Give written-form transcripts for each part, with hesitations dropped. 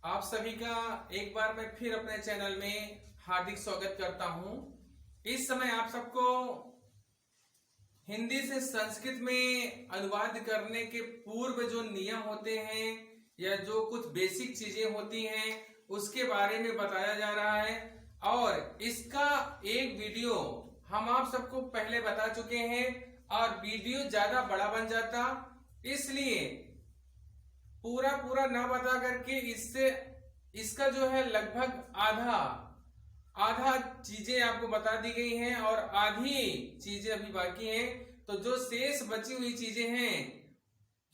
आप सभी का एक बार मैं फिर अपने चैनल में हार्दिक स्वागत करता हूं। इस समय आप सबको हिंदी से संस्कृत में अनुवाद करने के पूर्व जो नियम होते हैं या जो कुछ बेसिक चीजें होती हैं उसके बारे में बताया जा रहा है। और इसका एक वीडियो हम आप सबको पहले बता चुके हैं और वीडियो ज्यादा बड़ा बन जाता, इसलिए पूरा पूरा ना बता करके इससे इसका जो है लगभग आधा आधा चीजें आपको बता दी गई हैं और आधी चीजें अभी बाकी हैं। तो जो शेष बची हुई चीजें हैं,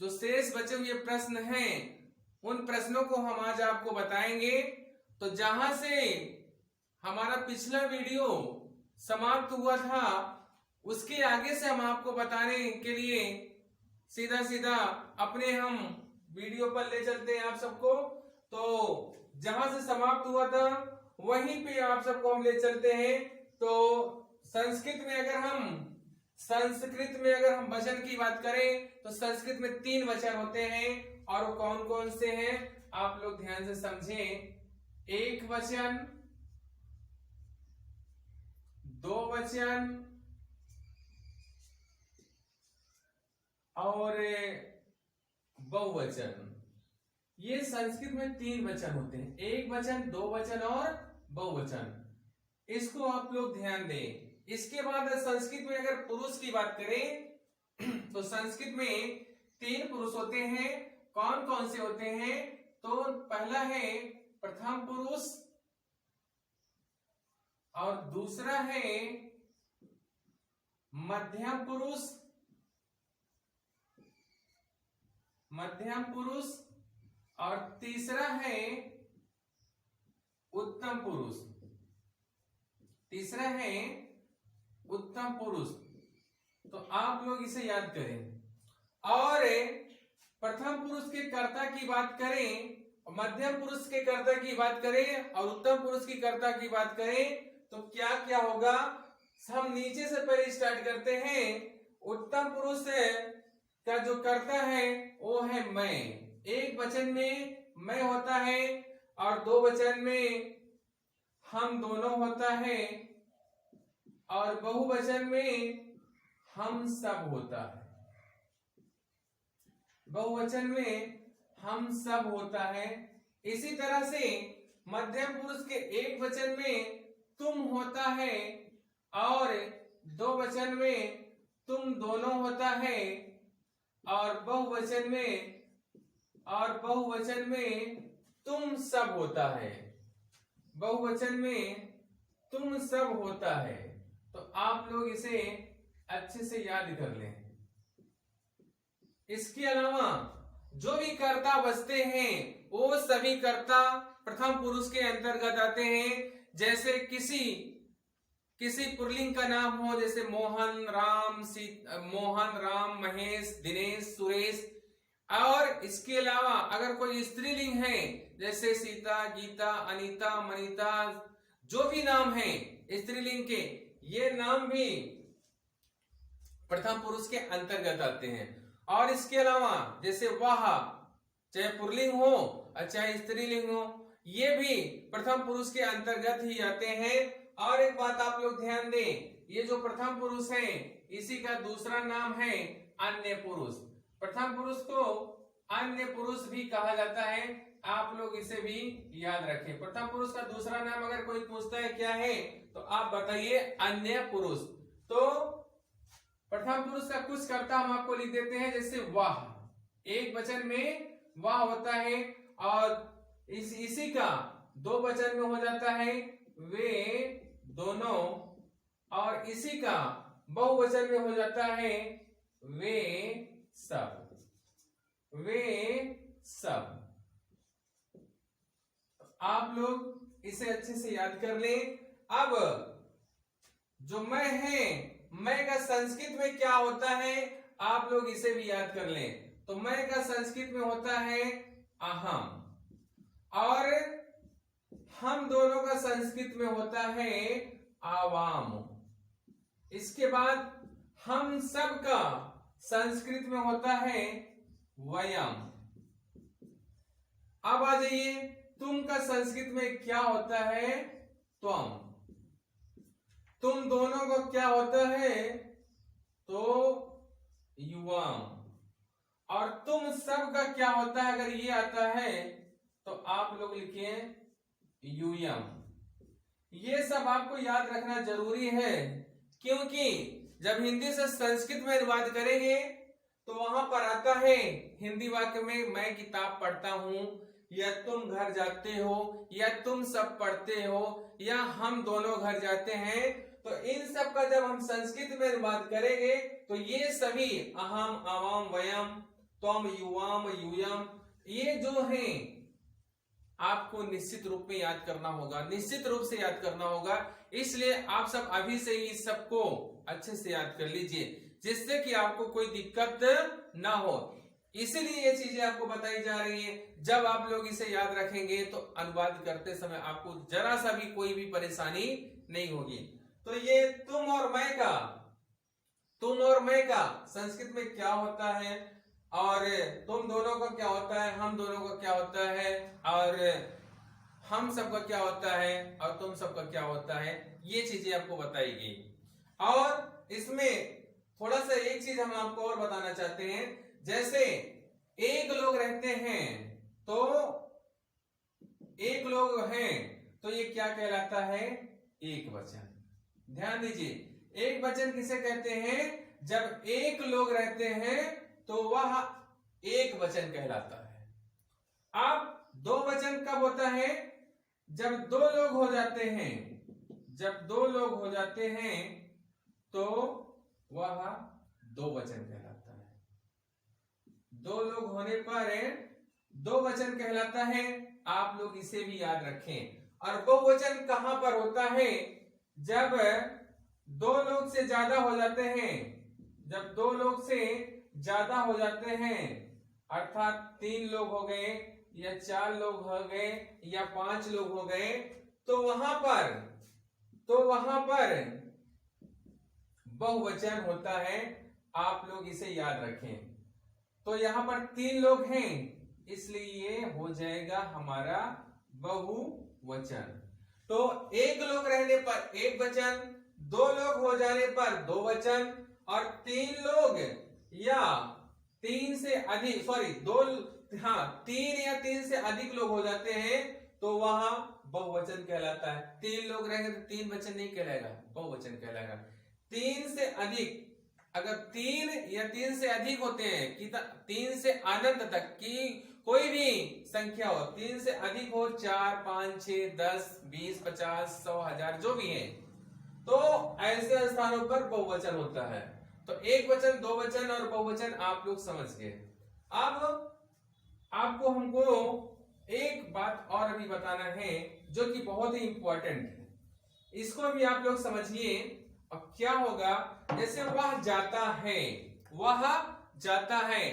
जो शेष बचे हुए प्रश्न हैं, उन प्रश्नों को हम आज आपको बताएंगे। तो जहां से हमारा पिछला वीडियो समाप्त हुआ था उसके आगे से हम आपको बताने के लिए सीधा सीधा अपने हम वीडियो पर ले चलते हैं आप सबको। तो जहां से समाप्त हुआ था वहीं पे आप सबको हम ले चलते हैं। तो संस्कृत में अगर हम वचन की बात करें तो संस्कृत में 3 वचन होते हैं और वो कौन कौन से हैं आप लोग ध्यान से समझें। एक वचन, दो वचन और बहुवचन। ये संस्कृत में 3 वचन होते हैं, एक वचन, दो वचन और बहुवचन। इसको आप लोग ध्यान दें। इसके बाद संस्कृत में अगर पुरुष की बात करें तो संस्कृत में 3 पुरुष होते हैं। कौन कौन से होते हैं? तो पहला है प्रथम पुरुष और दूसरा है मध्यम पुरुष और तीसरा है उत्तम पुरुष। तो आप लोग इसे याद करें। और प्रथम पुरुष के कर्ता की बात करें, मध्यम पुरुष के कर्ता की बात करें और उत्तम पुरुष की कर्ता की बात करें तो क्या क्या होगा। हम नीचे से पहले स्टार्ट करते हैं। उत्तम पुरुष का जो कर्ता है वो है मैं। एक वचन में मैं होता है और दो वचन में हम दोनों होता है और बहुवचन में हम सब होता है। बहुवचन में हम सब होता है। इसी तरह से मध्यम पुरुष के एक वचन में तुम होता है और दो वचन में तुम दोनों होता है और बहुवचन में तुम सब होता है। बहुवचन में तुम सब होता है। तो आप लोग इसे अच्छे से याद कर लें। इसके अलावा जो भी कर्ता बचते हैं वो सभी कर्ता प्रथम पुरुष के अंतर्गत आते हैं। जैसे किसी पुल्लिंग का नाम हो, जैसे मोहन, राम, महेश, दिनेश, सुरेश। और इसके अलावा अगर कोई स्त्रीलिंग है जैसे सीता, गीता, अनीता, मनीता, जो भी नाम है स्त्रीलिंग के, ये नाम भी प्रथम पुरुष के अंतर्गत आते हैं। और इसके अलावा जैसे वाह, चाहे पुल्लिंग हो और चाहे स्त्रीलिंग हो, ये भी प्रथम पुरुष के अंतर्गत ही आते हैं। और एक बात आप लोग ध्यान दें, ये जो प्रथम पुरुष है इसी का दूसरा नाम है अन्य पुरुष। प्रथम पुरुष को अन्य पुरुष भी कहा जाता है। आप लोग इसे भी याद रखें। प्रथम पुरुष का दूसरा नाम अगर कोई पूछता है क्या है तो आप बताइए अन्य पुरुष। तो प्रथम पुरुष का कुछ कर्ता हम आपको लिख देते हैं। जैसे वाह, एक वचन में वाह होता है और इसी का दो वचन में हो जाता है वे दोनों, और इसी का बहुवचन में हो जाता है वे सब। आप लोग इसे अच्छे से याद कर लें। अब जो मैं है, मैं का संस्कृत में क्या होता है आप लोग इसे भी याद कर लें। तो मैं का संस्कृत में होता है अहम और हम दोनों का संस्कृत में होता है आवाम। इसके बाद हम सब का संस्कृत में होता है वयम। अब आ जाइए तुम का संस्कृत में क्या होता है? त्वम। तुम दोनों को क्या होता है? तो युवम। और तुम सब का क्या होता है? अगर ये आता है तो आप लोग लिखिए यूयम। ये सब आपको याद रखना जरूरी है, क्योंकि जब हिंदी से संस्कृत में अनुवाद करेंगे तो वहां पर आता है हिंदी वाक्य में मैं किताब पढ़ता हूं, या तुम घर जाते हो, या तुम सब पढ़ते हो, या हम दोनों घर जाते हैं। तो इन सब का जब हम संस्कृत में अनुवाद करेंगे तो ये सभी अहम, अवम, वयम, त्वम, युवाम, यूयम, ये जो हैं आपको निश्चित रूप में याद करना होगा, निश्चित रूप से याद करना होगा। इसलिए आप सब अभी से ही सबको अच्छे से याद कर लीजिए, जिससे कि आपको कोई दिक्कत ना हो। इसीलिए ये चीजें आपको बताई जा रही है। जब आप लोग इसे याद रखेंगे तो अनुवाद करते समय आपको जरा सा भी कोई भी परेशानी नहीं होगी। तो ये तुम और मैं का संस्कृत में क्या होता है, और तुम दोनों का क्या होता है, हम दोनों का क्या होता है, और हम सबका क्या होता है, और तुम सबका क्या होता है, ये चीजें आपको बताई गई। और इसमें थोड़ा सा एक चीज हम आपको और बताना चाहते हैं। जैसे एक लोग रहते हैं, तो एक लोग हैं तो ये क्या कहलाता है? एक वचन। ध्यान दीजिए, एक वचन किसे कहते हैं? जब एक लोग रहते हैं तो वह एक वचन कहलाता है। अब दो वचन कब होता है? जब दो लोग हो जाते हैं। जब दो लोग हो जाते हैं तो वह दो वचन कहलाता है। दो लोग होने पर दो वचन कहलाता है। आप लोग इसे भी याद रखें। और बहुवचन कहां पर होता है? जब दो लोग से ज्यादा हो जाते हैं। जब दो लोग से ज्यादा हो जाते हैं, अर्थात 3 लोग हो गए, या 4 लोग हो गए, या 5 लोग हो गए, तो वहां पर बहुवचन होता है। आप लोग इसे याद रखें। तो यहां पर 3 लोग हैं, इसलिए ये हो जाएगा हमारा बहुवचन। तो एक लोग रहने पर एक वचन, 2 लोग हो जाने पर 2 वचन, और 3 लोग या 3 से अधिक, सॉरी 3 या 3 से अधिक लोग हो जाते हैं तो वहां बहुवचन कहलाता है। 3 लोग रहेंगे तो 3 वचन नहीं कहलाएगा, बहुवचन कहलाएगा। 3 से अधिक, अगर 3 या 3 से अधिक होते हैं कि 3 से अनंत तक की कोई भी संख्या हो, 3 से अधिक हो, 4, 5, 6, 10, 20, 50, 100, 1000 जो भी है, तो ऐसे स्थानों पर बहुवचन होता है। तो एक वचन, दो वचन और बहुवचन आप लोग समझ गए। अब आपको हमको एक बात और अभी बताना है जो कि बहुत ही इंपॉर्टेंट है, इसको भी आप लोग समझिए। अब क्या होगा? जैसे वह जाता है, वह जाता है,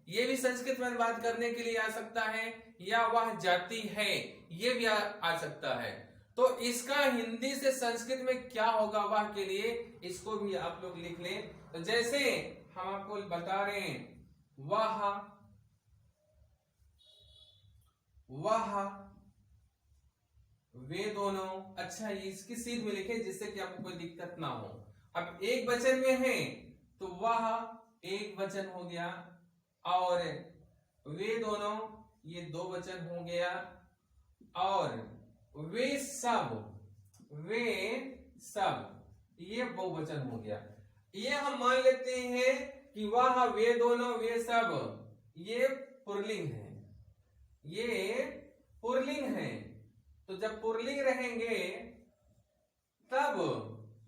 ये भी संस्कृत में बात करने के लिए आ सकता है, या वह जाती है ये भी आ सकता है। तो इसका हिंदी से संस्कृत में क्या होगा वह के लिए, इसको भी आप लोग लिख लें। तो जैसे हम आपको बता रहे हैं, वह वे दोनों। अच्छा, इसकी सीध में लिखे जिससे कि आपको कोई दिक्कत ना हो। अब एक वचन में है तो वह एक वचन हो गया, और वे दोनों ये दो वचन हो गया, और वे सब ये बहुवचन हो गया। ये हम मान लेते हैं कि वह, वे दोनों, वे सब ये पुल्लिंग है, ये पुल्लिंग है। तो जब पुल्लिंग रहेंगे, तब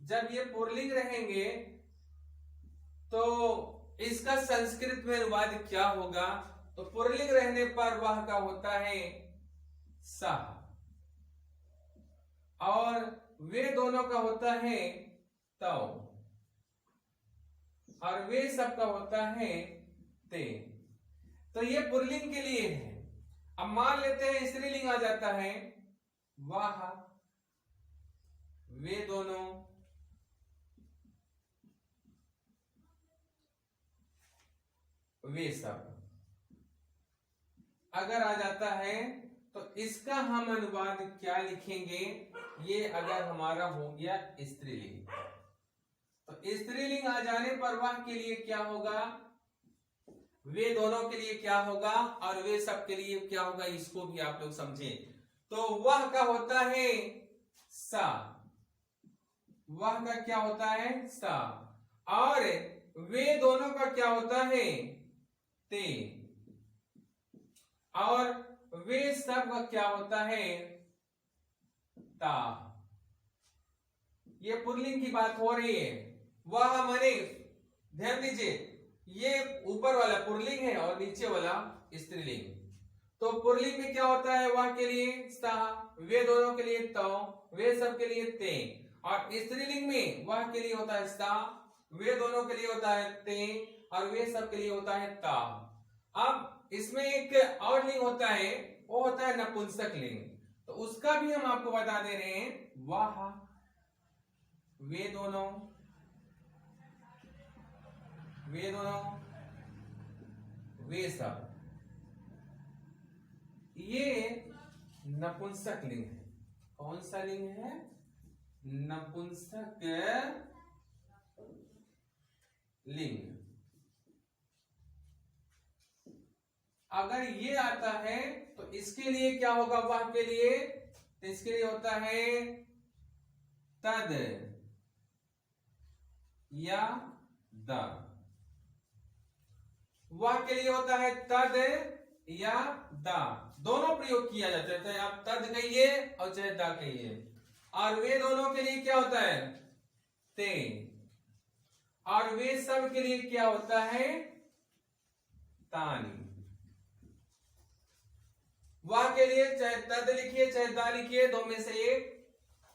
जब ये पुल्लिंग रहेंगे तो इसका संस्कृत में अनुवाद क्या होगा? तो पुल्लिंग रहने पर वह का होता है सह, और वे दोनों का होता है तौ, और वे सब का होता है ते। तो ये पुल्लिंग के लिए है। अब मान लेते हैं स्त्रीलिंग आ जाता है, वह, वे दोनों, वे सब। अगर आ जाता है तो इसका हम अनुवाद क्या लिखेंगे? ये अगर हमारा हो गया स्त्रीलिंग, तो स्त्रीलिंग आ जाने पर वह के लिए क्या होगा? वे दोनों के लिए क्या होगा और वे सब के लिए क्या होगा, इसको भी आप लोग समझें। तो वह का होता है सा, वह का क्या होता है? सा। और वे दोनों का क्या होता है? ते। और वे सब का क्या होता है? ता। ये पुल्लिंग की बात हो रही है। वह माने ध्यान दीजिए, ये ऊपर वाला पुल्लिंग है और नीचे वाला स्त्रीलिंग। तो पुल्लिंग में क्या होता है? वह के लिए सा, वे दोनों के लिए तो, वे सब के लिए ते। और स्त्रीलिंग में वह के लिए होता है सा, वे दोनों के लिए होता है ते, और वे सब के लिए होता है ता। अब इसमें एक और लिंग होता है, वो होता है नपुंसक लिंग। तो उसका भी हम आपको बता दे रहे हैं। वह, वे दोनों, वे दोनों, वे सब, ये नपुंसक लिंग है। कौन सा लिंग है? नपुंसक लिंग। अगर ये आता है तो इसके लिए क्या होगा? वह के लिए, तो इसके लिए होता है तद या द। वह के लिए होता है तद या द, दोनों प्रयोग किया जाता है, चाहे आप तद कहिए और चाहे द कहिए। और वे दोनों के लिए क्या होता है? ते। और वे सब के लिए क्या होता है? तानी। वह के लिए चाहे तद लिखिए चाहे दा लिखिए, दो में से एक।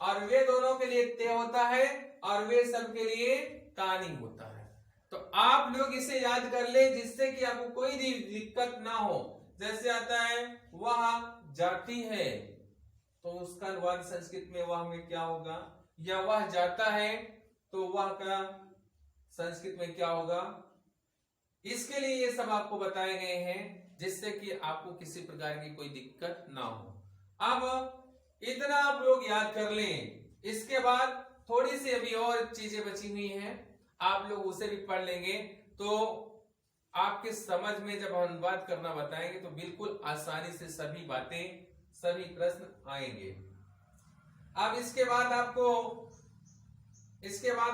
और वे दोनों के लिए ते होता है और वे सब के लिए तानी होता है। तो आप लोग इसे याद कर ले, जिससे कि आपको कोई भी दिक्कत ना हो। जैसे आता है वह जाती है, तो उसका अनुवाद संस्कृत में वह में क्या होगा? या वह जाता है, तो वह का संस्कृत में क्या होगा? इसके लिए ये सब आपको बताए गए हैं, जिससे कि आपको किसी प्रकार की कोई दिक्कत ना हो। अब इतना आप लोग याद कर लें। इसके बाद थोड़ी सी अभी और चीजें बची हुई हैं, आप लोग उसे भी पढ़ लेंगे। तो आपके समझ में जब हम अनुवाद करना बताएंगे तो बिल्कुल आसानी से सभी बातें, सभी प्रश्न आएंगे। अब इसके बाद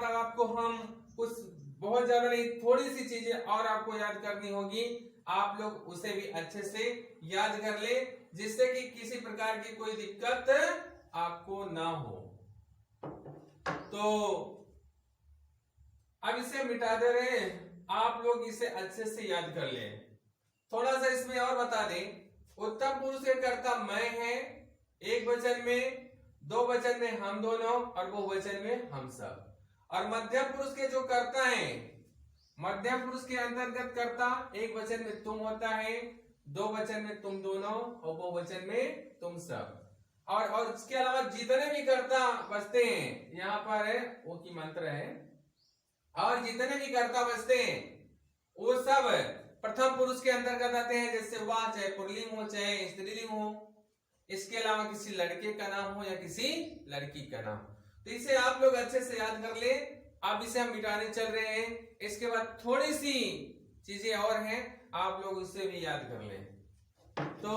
आपको हम कुछ बहुत ज्यादा नहीं, थोड़ी सी चीजें और आपको याद करनी होगी। आप लोग उसे भी अच्छे से याद कर ले, जिससे कि किसी प्रकार की कोई दिक्कत आपको ना हो। तो अब इसे मिटा दे रहे हैं, आप लोग इसे अच्छे से याद कर लें। थोड़ा सा इसमें और बता दें, उत्तम पुरुष के कर्ता मैं है, एक वचन में, दो वचन में हम दोनों, और बहुवचन में हम सब। और मध्यम पुरुष के जो कर्ता हैं, मध्यम पुरुष के अंतर्गत कर्ता एक वचन में तुम होता है, दो वचन में तुम दोनों, और बहुवचन में तुम सब। और इसके अलावा जितने भी कर्ता बचते हैं, यहाँ पर है वो की मंत्र है, और जितने भी कर्ता बचते हैं वो सब प्रथम पुरुष के अंतर्गत आते हैं। जैसे वह चाहे पुल्लिंग हो चाहे स्त्रीलिंग हो, इसके अलावा किसी लड़के का नाम हो या किसी लड़की का नाम। तो इसे आप लोग अच्छे से याद कर ले। अब इसे हम मिटाने चल रहे हैं। इसके बाद थोड़ी सी चीजें और हैं, आप लोग उससे भी याद कर लें। तो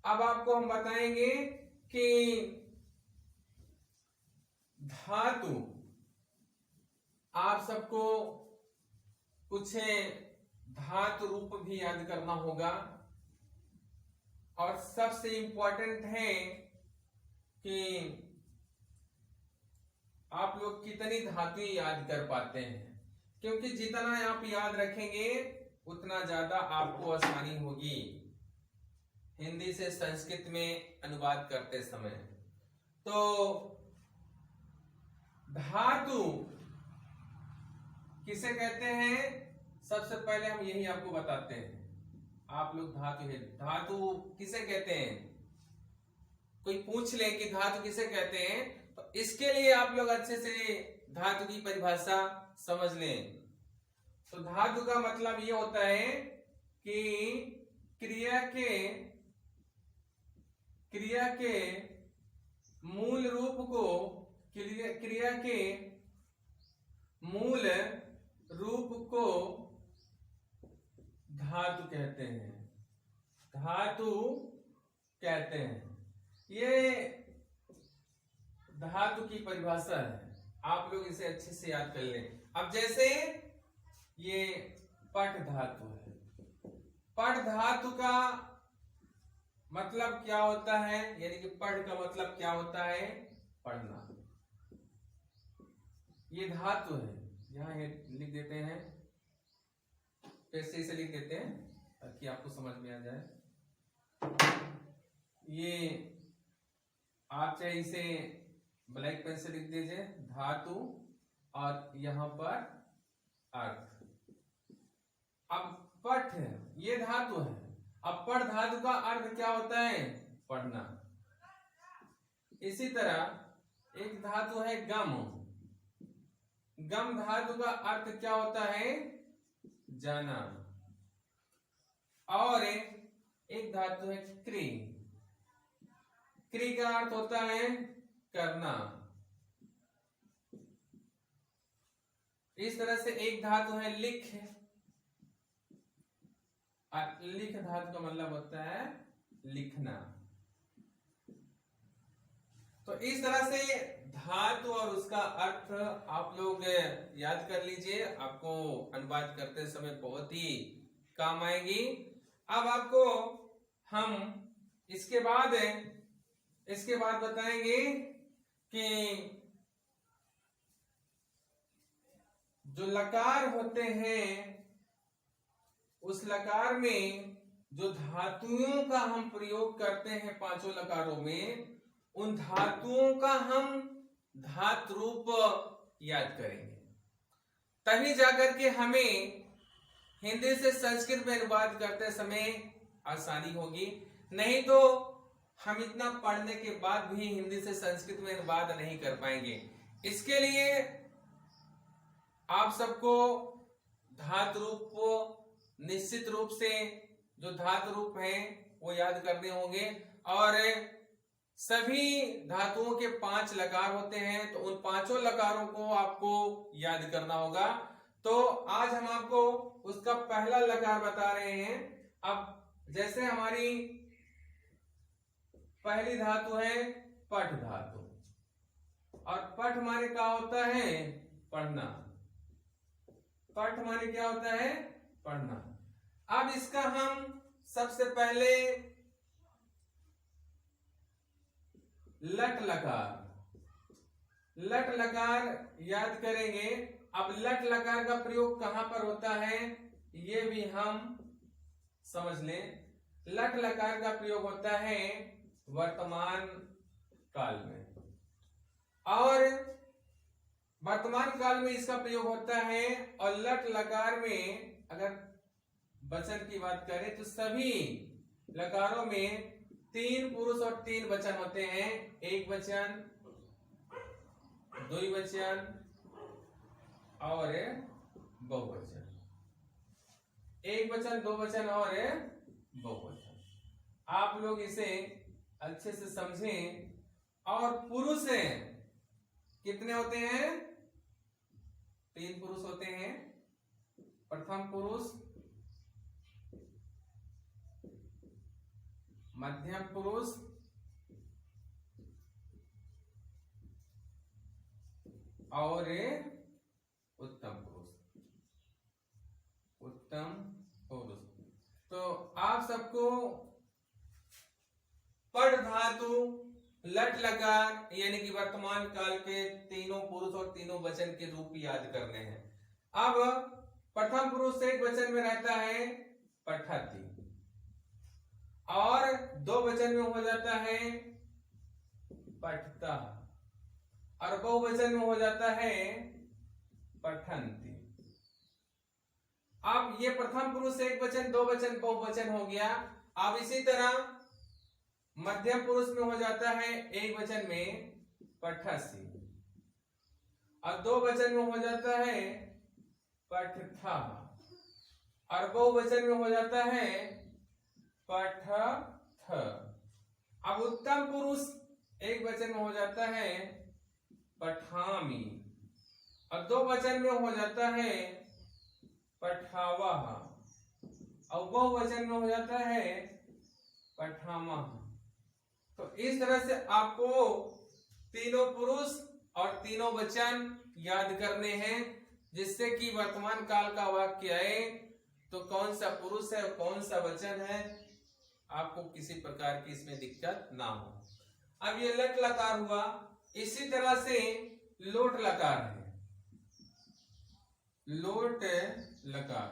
अब आपको हम बताएंगे कि धातु, आप सबको कुछ धातु रूप भी याद करना होगा। और सबसे इंपॉर्टेंट है कि आप लोग कितनी धातुएं याद कर पाते हैं, क्योंकि जितना आप याद रखेंगे उतना ज्यादा आपको आसानी होगी हिंदी से संस्कृत में अनुवाद करते समय। तो धातु किसे कहते हैं, सबसे पहले हम यही आपको बताते हैं। आप लोग धातु है, धातु किसे कहते हैं, कोई पूछ ले कि धातु किसे कहते हैं, तो इसके लिए आप लोग अच्छे से धातु की परिभाषा समझ लें। तो धातु का मतलब ये होता है कि क्रिया के क्रिया के मूल रूप को, क्रिया के मूल रूप को धातु कहते हैं, धातु कहते हैं। ये धातु की परिभाषा है, आप लोग इसे अच्छे से याद कर लें। अब जैसे ये पट धातु है, पट धातु का मतलब क्या होता है, यानी कि पढ़ का मतलब क्या होता है, पढ़ना। ये धातु है, यहां लिख देते हैं, फिर से इसे लिख देते हैं ताकि आपको समझ में आ जाए। ये आप चाहे इसे ब्लैक पेन से लिख दीजिए, धातु, और यहां पर अर्थ। अब पठ ये धातु है, अब पढ़ धातु का अर्थ क्या होता है, पढ़ना। इसी तरह एक धातु है गम, गम धातु का अर्थ क्या होता है, जाना। और एक धातु है क्री, क्री का अर्थ होता है करना। इस तरह से एक धातु है लिख, लिख धातु का मतलब होता है लिखना। तो इस तरह से धातु और उसका अर्थ आप लोग याद कर लीजिए, आपको अनुवाद करते समय बहुत ही काम आएगी। अब आपको हम इसके बाद बताएंगे कि जो लकार होते हैं, उस लकार में जो धातुओं का हम प्रयोग करते हैं पांचों लकारों में, उन धातुओं का हम धातु रूप याद करेंगे, तभी जाकर के हमें हिंदी से संस्कृत में अनुवाद करते समय आसानी होगी। नहीं तो हम इतना पढ़ने के बाद भी हिंदी से संस्कृत में अनुवाद नहीं कर पाएंगे। इसके लिए आप सबको धातु रूप को निश्चित रूप से, जो धातु रूप हैं वो याद करने होंगे। और सभी धातुओं के 5 लकार होते हैं, तो उन पांचों लकारों को आपको याद करना होगा। तो आज हम आपको उसका पहला लकार बता रहे हैं। अब जैसे हमारी पहली धातु है पठ धातु, और पठ माने क्या होता है, पढ़ना। पठ माने क्या होता है, पढ़ना। अब इसका हम सबसे पहले लट लकार, लट लकार याद करेंगे। अब लट लकार का प्रयोग कहां पर होता है, ये भी हम समझ लें। लट लकार का प्रयोग होता है वर्तमान काल में, और वर्तमान काल में इसका प्रयोग होता है। और लट लकार में अगर वचन की बात करें तो सभी लकारों में 3 पुरुष और 3 वचन होते हैं। एक वचन, द्विवचन और बहुवचन। एक वचन, दो वचन और बहुवचन। आप लोग इसे अच्छे से समझें। और पुरुष कितने होते हैं, 3 पुरुष होते हैं। प्रथम पुरुष, मध्यम पुरुष और उत्तम पुरुष, उत्तम पुरुष। तो आप सबको पढ़ धातु, लट लकार यानी कि वर्तमान काल के तीनों पुरुष और तीनों वचन के रूप याद करने हैं। अब प्रथम पुरुष एक वचन में रहता है पठति, और 2 वचन में हो जाता है पठता, और बहुवचन में हो जाता है पठन्ति। अब ये प्रथम पुरुष एक वचन, 2 वचन, बहुवचन हो गया। अब इसी तरह मध्यम पुरुष में हो जाता है एक वचन में पठसी, और 2 वचन में हो जाता है पठथा, और बहुवचन में हो जाता है पठथ। अब उत्तम पुरुष एक वचन में हो जाता है पठामी, और दो वचन में हो जाता है पठावह, और बहुवचन में हो जाता है पठामह। तो इस तरह से आपको तीनों पुरुष और तीनों वचन याद करने हैं, जिससे कि वर्तमान काल का वाक्य आए तो कौन सा पुरुष है और कौन सा वचन है, आपको किसी प्रकार की इसमें दिक्कत ना हो। अब ये लट लकार हुआ, इसी तरह से लोट लकार है। लोट लकार,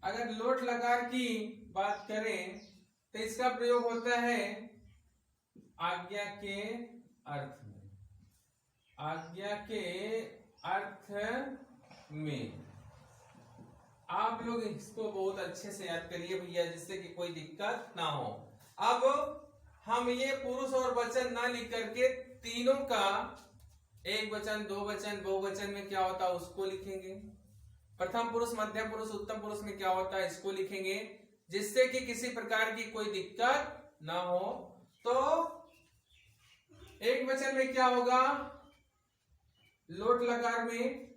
अगर लोट लकार की बात करें तो इसका प्रयोग होता है आज्ञा के अर्थ में। आज्ञा के अर्थ में आप लोग इसको बहुत अच्छे से याद करिए भैया, जिससे कि कोई दिक्कत ना हो। अब हम ये पुरुष और वचन ना लिख करके तीनों का एक वचन, दो वचन, बहुवचन में क्या होता है उसको लिखेंगे। प्रथम पुरुष, मध्यम पुरुष, उत्तम पुरुष में क्या होता है इसको लिखेंगे, जिससे कि किसी प्रकार की कोई दिक्कत ना हो। तो एक वचन में क्या होगा, लोट लकार में,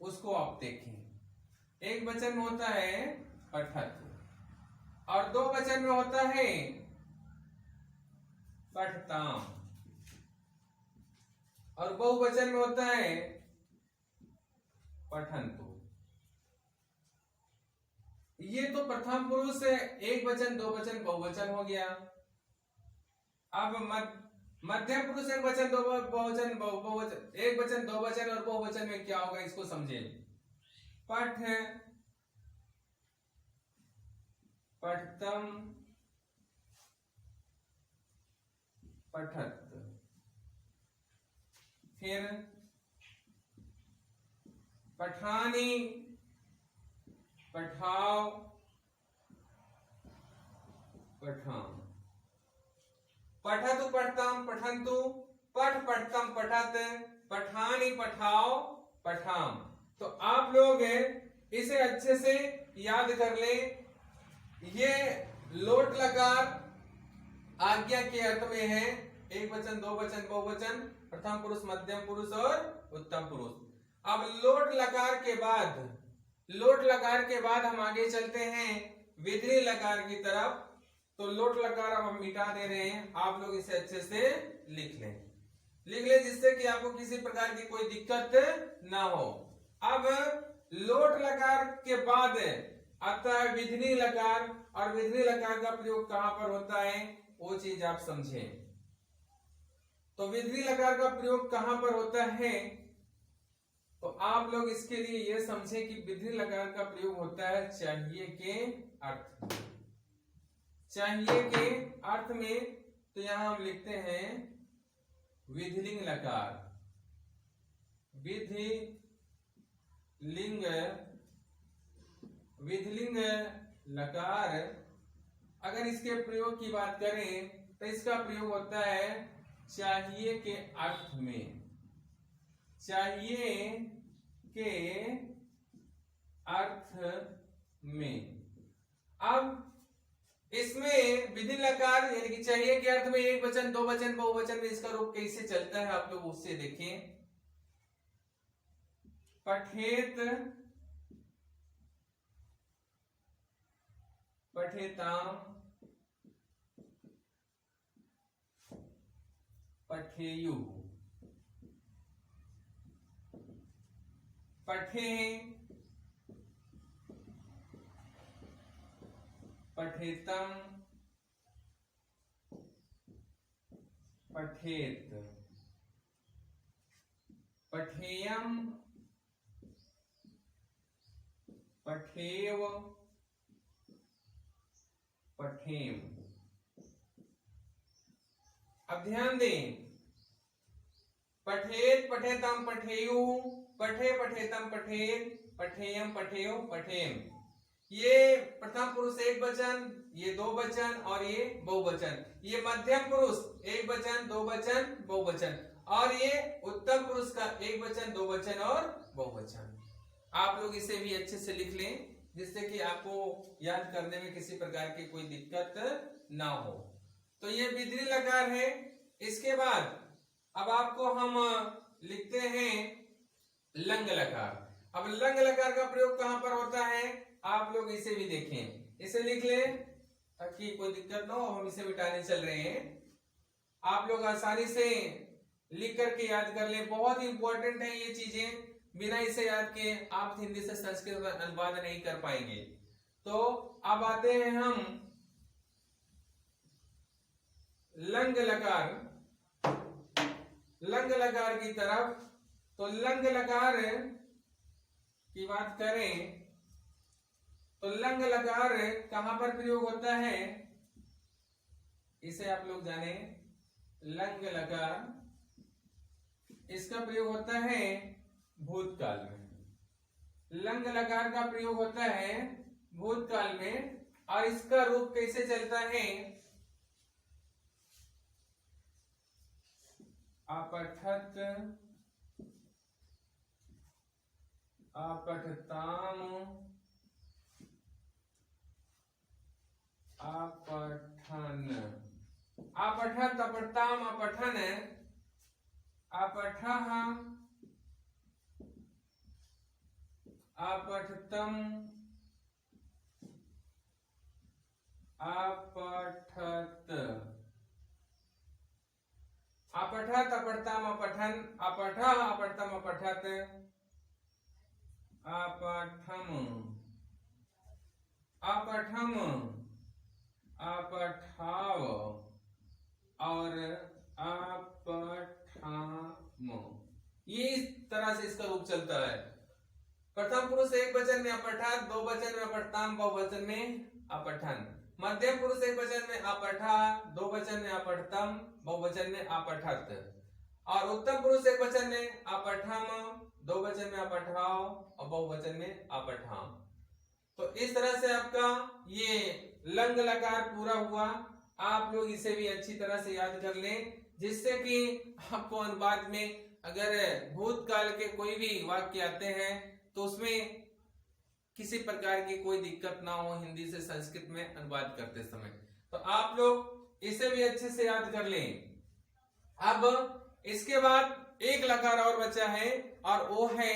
उसको आप देखें। एक वचन में होता है पठत, और दो वचन में होता है पठताम, और बहुवचन में होता है पठंतु। ये तो प्रथम पुरुष है, एक वचन, दो वचन, बहुवचन हो गया। अब मध्यम पुरुष एक वचन, दो बहुवचन, बहुवचन, एक वचन, दो वचन और बहुवचन में क्या होगा इसको समझे। पठ, पठतम, पठत, फिर पठानी, पठाओ, पठाम, पठतु, पठतम, पठंतु, पठ, पठतम, पठत, पठानी, पठाओ, पठाम। तो आप लोग इसे अच्छे से याद कर लें। ये लोट लकार आज्ञा के अर्थ में है, एक वचन, दो वचन, बहुवचन, प्रथम पुरुष, मध्यम पुरुष और उत्तम पुरुष। अब लोट लकार के बाद हम आगे चलते हैं विधि लकार की तरफ। तो लोट लकार अब हम मिटा दे रहे हैं, आप लोग इसे अच्छे से लिख लें, जिससे कि आपको किसी प्रकार की कोई दिक्कत ना हो। अब लोट लकार के बाद आता है विधि लकार, और विधि लकार का प्रयोग कहां पर होता है वो चीज आप समझें। तो विधि लकार का प्रयोग कहां पर होता है, तो आप लोग इसके लिए यह समझें कि विधि लकार का प्रयोग होता है चाहिए के अर्थ में। चाहिए के अर्थ में तो यहां हम लिखते हैं विधिलिंग लकार। विधिलिंग लकार, अगर इसके प्रयोग की बात करें तो इसका प्रयोग होता है चाहिए के अर्थ में। चाहिए के अर्थ में। अब इसमें विधि लकार यानी कि चाहिए के अर्थ में एक वचन, दो वचन, बहुवचन में इसका रूप कैसे चलता है आप लोग उससे देखें। पठेत, पठेताम, पठेयु, पठे, पठेतम, पठेत, पठेयम, पठेव, पठेम। अब ध्यान दें, पठेत, पठेतम, पठेयु, पठे, पठेतम, पठेत, पठेयम, पठेयो, पठेम। ये प्रथम पुरुष एक वचन, ये दो वचन और ये बहुवचन। ये मध्यम पुरुष एक वचन, दो वचन, बहुवचन, और ये उत्तम पुरुष का एक वचन, दो वचन और बहुवचन। आप लोग इसे भी अच्छे से लिख लें, जिससे कि आपको याद करने में किसी प्रकार की कोई दिक्कत ना हो। तो ये बिदरी लकार है। इसके बाद अब आपको हम लिखते हैं लंग लकार। अब लंग लकार का प्रयोग कहां पर होता है, आप लोग इसे भी देखें, इसे लिख लें ताकि कोई दिक्कत ना हो, हम इसे मिटाने चल रहे हैं। आप लोग आसानी से लिख करके याद कर लें, बहुत ही इंपॉर्टेंट है ये चीजें, बिना इसे याद किए आप हिंदी से संस्कृत में अनुवाद नहीं कर पाएंगे। तो अब आते हैं हम लंग लकार की तरफ। तो लंग लकार की बात करें तो लंग लकार कहां पर प्रयोग होता है, इसे आप लोग जाने। लंग लकार, इसका प्रयोग होता है भूतकाल में। लंग लकार का प्रयोग होता है भूतकाल में, और इसका रूप कैसे चलता है, अपठत, अपठताम, अपठन, अपठत, अपठताम, अपठन, अपठः, अपठतम, अपठत, अपठत, अपठताम, अपठन, अपठः, अपठतम, अपठत, अपठम, अपठम, अपठाव और अपठाम। ये इस तरह से इसका रूप चलता है। प्रथम पुरुष एक वचन में अपठत, बहुवचन में अपठताम, बहुवचन में अपठन। मध्यम पुरुष एक वचन में अपठा, दो वचन में अपठतम, बहुवचन में अपठत। और उत्तम पुरुष एक वचन में अपठम, दो वचन में अपठाव और बहुवचन में अपठाम। तो इस तरह से आपका ये लंग लकार पूरा हुआ। आप लोग इसे भी अच्छी तरह से याद कर लें, जिससे कि आपको अनुवाद में अगर भूतकाल के कोई भी वाक्य आते हैं तो उसमें किसी प्रकार की कोई दिक्कत ना हो हिंदी से संस्कृत में अनुवाद करते समय। तो आप लोग इसे भी अच्छे से याद कर लें। अब इसके बाद एक लकार और बचा है, और वो है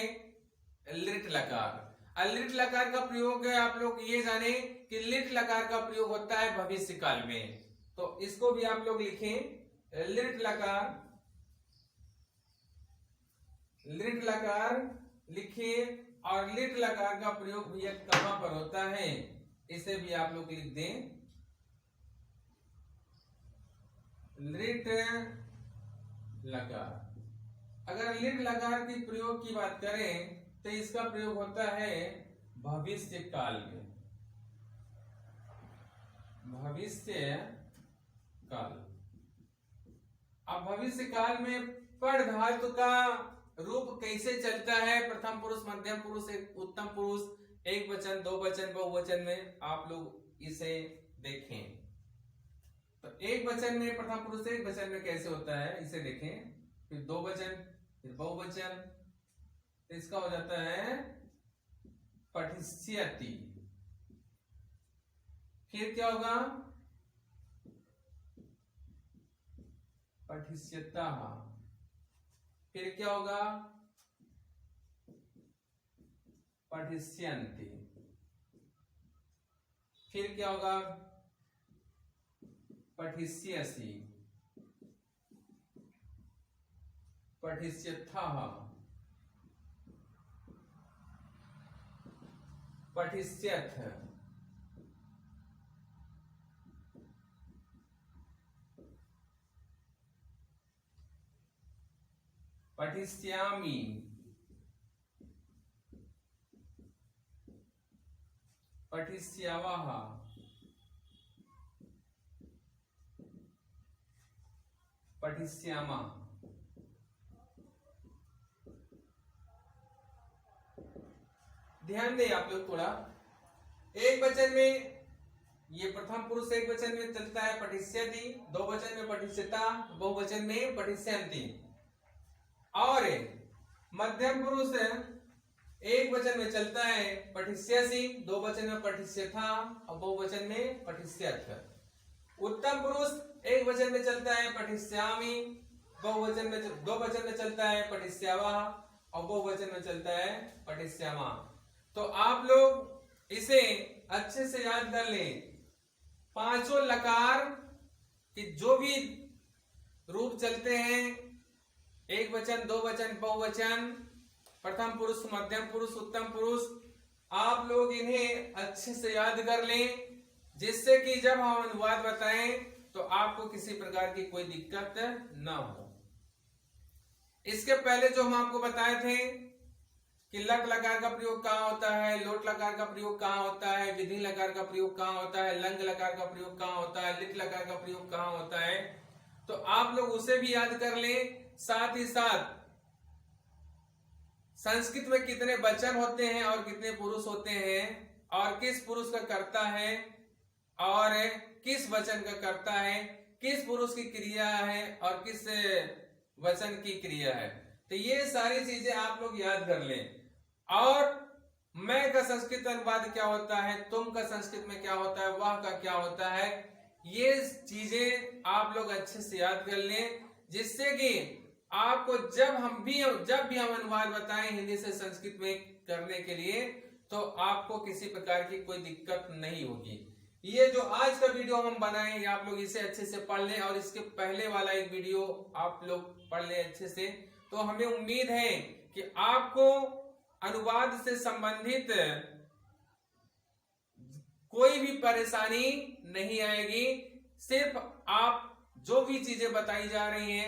लिट लकार। लिट लकार का प्रयोग है, आप लोग ये जाने कि लिट लकार का प्रयोग होता है भविष्य काल में। तो इसको भी आप लोग लिखें, लिट लकार, लिट लकार लिखिए। और लिट लकार का प्रयोग भी कहां पर होता है, इसे भी आप लोग लिख दें, लिट लकार। अगर लिट लकार की प्रयोग की बात करें तो इसका प्रयोग होता है भविष्य काल में। भविष्य काल। अब भविष्य काल में पढ़ धातु का रूप कैसे चलता है, प्रथम पुरुष, मध्यम पुरुष, उत्तम पुरुष, एक वचन, दो वचन, बहुवचन में, आप लोग इसे देखें। तो एक वचन में प्रथम पुरुष एक वचन में कैसे होता है इसे देखें, फिर दो वचन, फिर बहुवचन, तो इसका हो जाता है पठिष्यति। फिर क्या होगा, पठिष्यतः। फिर क्या होगा, पठिष्यन्ति। फिर क्या होगा, पठिष्यसि, पठिष्यथः, पठिष्यथ, पठिष्यामि, पठिष्यावः, पठिष्यामः। ध्यान दें आप लोग थोड़ा, एक वचन में ये प्रथम पुरुष एक वचन में चलता है पठिष्यति, दो वचन में पठिष्यता, बहुवचन में पठिष्यन्ति। और मध्यम पुरुष एक वचन में चलता है पठिष्यसि, दो वचन में पठिष्यथा और बहुवचन में पठिष्यथ। उत्तम पुरुष एक वचन में चलता है पठिष्यामि, बहुवचन में दो वचन में चलता है पठिष्यावः और बहुवचन में चलता है पठिष्यामः। तो आप लोग इसे अच्छे से याद कर लें। पांचों लकार के जो भी रूप चलते हैं, एक वचन, दो वचन, बहुवचन, प्रथम पुरुष, मध्यम पुरुष, उत्तम पुरुष, आप लोग इन्हें अच्छे से याद कर लें, जिससे कि जब हम अनुवाद बताएं तो आपको किसी प्रकार की कोई दिक्कत ना हो। इसके पहले जो हम आपको बताए थे कि लट लकार का प्रयोग कहाँ होता है, लोट लकार का प्रयोग कहाँ होता है, विधि लकार का प्रयोग कहाँ होता है, लंग लकार का प्रयोग कहाँ होता है, लिट लकार का प्रयोग कहाँ होता है, तो आप लोग उसे भी याद कर लें। साथ ही साथ संस्कृत में कितने वचन होते हैं और कितने पुरुष होते हैं, और किस पुरुष का कर्ता है और किस वचन का कर्ता है, किस पुरुष की क्रिया है और किस वचन की क्रिया है, तो ये सारी चीजें आप लोग याद कर लें। और मैं का संस्कृत अनुवाद क्या होता है, तुम का संस्कृत में क्या होता है, वह का क्या होता है, ये चीजें आप लोग अच्छे से याद कर लें, जिससे कि आपको जब भी हम अनुवाद बताएं हिंदी से संस्कृत में करने के लिए, तो आपको किसी प्रकार की कोई दिक्कत नहीं होगी। ये जो आज का वीडियो हम बनाए, आप लोग इसे अच्छे से पढ़ लें और इसके पहले वाला एक वीडियो आप लोग पढ़ लें अच्छे से। तो हमें उम्मीद है कि आपको अनुवाद से संबंधित कोई भी परेशानी नहीं आएगी। सिर्फ आप जो भी चीजें बताई जा रही हैं